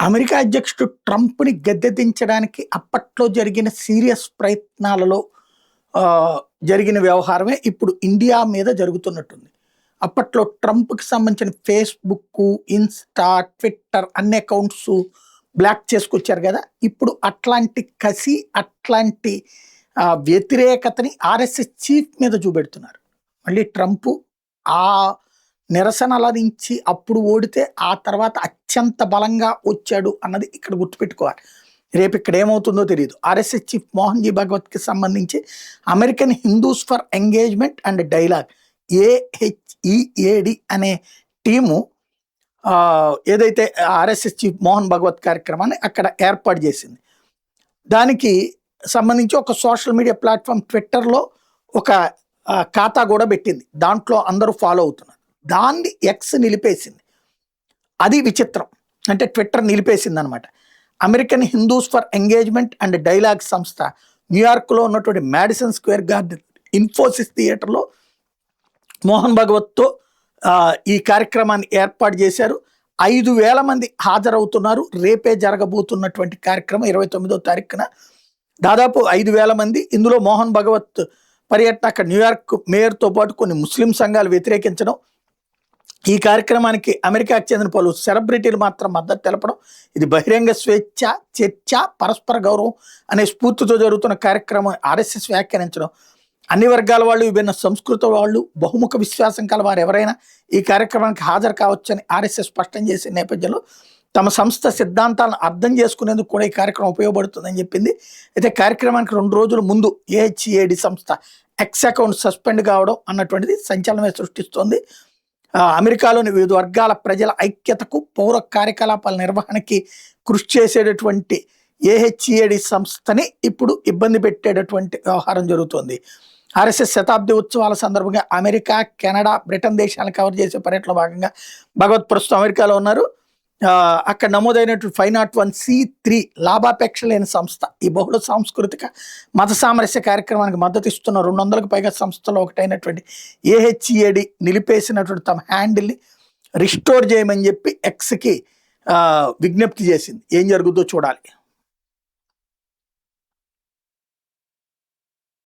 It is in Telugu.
అమెరికా అధ్యక్షుడు ట్రంప్‌ని గద్దెదించడానికి అప్పట్లో జరిగిన సీరియస్ ప్రయత్నాలలో జరిగిన వ్యవహారమే ఇప్పుడు ఇండియా మీద జరుగుతున్నట్టుంది. అప్పట్లో ట్రంప్‌కి సంబంధించిన ఫేస్‌బుక్కు, ఇన్‌స్టా, ట్విట్టర్ అన్ని అకౌంట్సు బ్లాక్ చేసుకొచ్చారు గదా! ఇప్పుడు అట్లాంటి కసి, అట్లాంటి వ్యతిరేకతని ఆర్ఎస్ఎస్ చీఫ్ మీద చూపెడుతున్నారు. మళ్ళీ ట్రంపు ఆ నిరసనల నుంచి అప్పుడు ఓడితే ఆ తర్వాత అత్యంత బలంగా వచ్చాడు అన్నది ఇక్కడ గుర్తుపెట్టుకోవాలి. రేపు ఇక్కడ ఏమవుతుందో తెలియదు. ఆర్ఎస్ఎస్ చీఫ్ మోహన్ జీ భగవత్కి సంబంధించి American Hindus for engagement and dialogue AHEAD అనే టీము ఏదైతే ఆర్ఎస్ఎస్ చీఫ్ మోహన్ భగవత్ కార్యక్రమాన్ని అక్కడ ఏర్పాటు చేసింది. దానికి సంబంధించి ఒక సోషల్ మీడియా ప్లాట్ఫామ్ ట్విట్టర్లో ఒక ఖాతా కూడా పెట్టింది. దాంట్లో అందరూ ఫాలో అవుతున్నారు. దాన్ని ఎక్స్ నిలిపేసింది. అది విచిత్రం. అంటే ట్విట్టర్ నిలిపేసింది అనమాట. American Hindus for engagement and dialogue సంస్థ న్యూయార్క్లో ఉన్నటువంటి మ్యాడిసన్ స్క్వేర్ గార్డెన్ ఇన్ఫోసిస్ థియేటర్లో మోహన్ భగవత్తో ఈ కార్యక్రమాన్ని ఏర్పాటు చేశారు. 5,000 మంది హాజరవుతున్నారు. రేపే జరగబోతున్నటువంటి కార్యక్రమం 29వ తారీఖున దాదాపు 5,000 మంది. ఇందులో మోహన్ భగవత్ పర్యటన అక్కడ న్యూయార్క్ మేయర్తో పాటు కొన్ని ముస్లిం సంఘాలు వ్యతిరేకించడం, ఈ కార్యక్రమానికి అమెరికాకు చెందిన పలు సెలబ్రిటీలు మాత్రం మద్దతు తెలపడం, ఇది బహిరంగ స్వేచ్ఛ, చర్చ, పరస్పర గౌరవం అనే స్ఫూర్తితో జరుగుతున్న కార్యక్రమం ఆర్ఎస్ఎస్ వ్యాఖ్యానించడం, అన్ని వర్గాల వాళ్ళు, విభిన్న సంస్కృత వాళ్ళు, బహుముఖ విశ్వాసం కల వారు ఎవరైనా ఈ కార్యక్రమానికి హాజరు కావచ్చని ఆర్ఎస్ఎస్ స్పష్టం చేసిన నేపథ్యంలో తమ సంస్థ సిద్ధాంతాలను అర్థం చేసుకునేందుకు కూడా ఈ కార్యక్రమం ఉపయోగపడుతుందని చెప్పింది. అయితే కార్యక్రమానికి 2 రోజుల ముందు AHEAD సంస్థ ఎక్స్ అకౌంట్ సస్పెండ్ కావడం అన్నటువంటిది సంచలనమే సృష్టిస్తోంది. అమెరికాలోని వివిధ వర్గాల ప్రజల ఐక్యతకు, పౌర కార్యకలాపాల నిర్వహణకి కృషి చేసేటటువంటి AHEAD సంస్థని ఇప్పుడు ఇబ్బంది పెట్టేటటువంటి వ్యవహారం జరుగుతోంది. ఆర్ఎస్ఎస్ శతాబ్ది ఉత్సవాల సందర్భంగా అమెరికా, కెనడా, బ్రిటన్ దేశాలను కవర్ చేసే పర్యటనలో భాగంగా భగవత్ ప్రస్తుతం అమెరికాలో ఉన్నారు. అక్కడ నమోదైనటువంటి 501(c)(3 లాభాపేక్ష లేని సంస్థ ఈ బహుళ సాంస్కృతిక మత సామరస్య కార్యక్రమానికి మద్దతు ఇస్తున్న 200కు పైగా సంస్థలో ఒకటైనటువంటి AHEAD నిలిపేసినటువంటి తమ హ్యాండిల్ని రిస్టోర్ చేయమని చెప్పి ఎక్స్కి విజ్ఞప్తి చేసింది. ఏం జరుగుతుందో చూడాలి.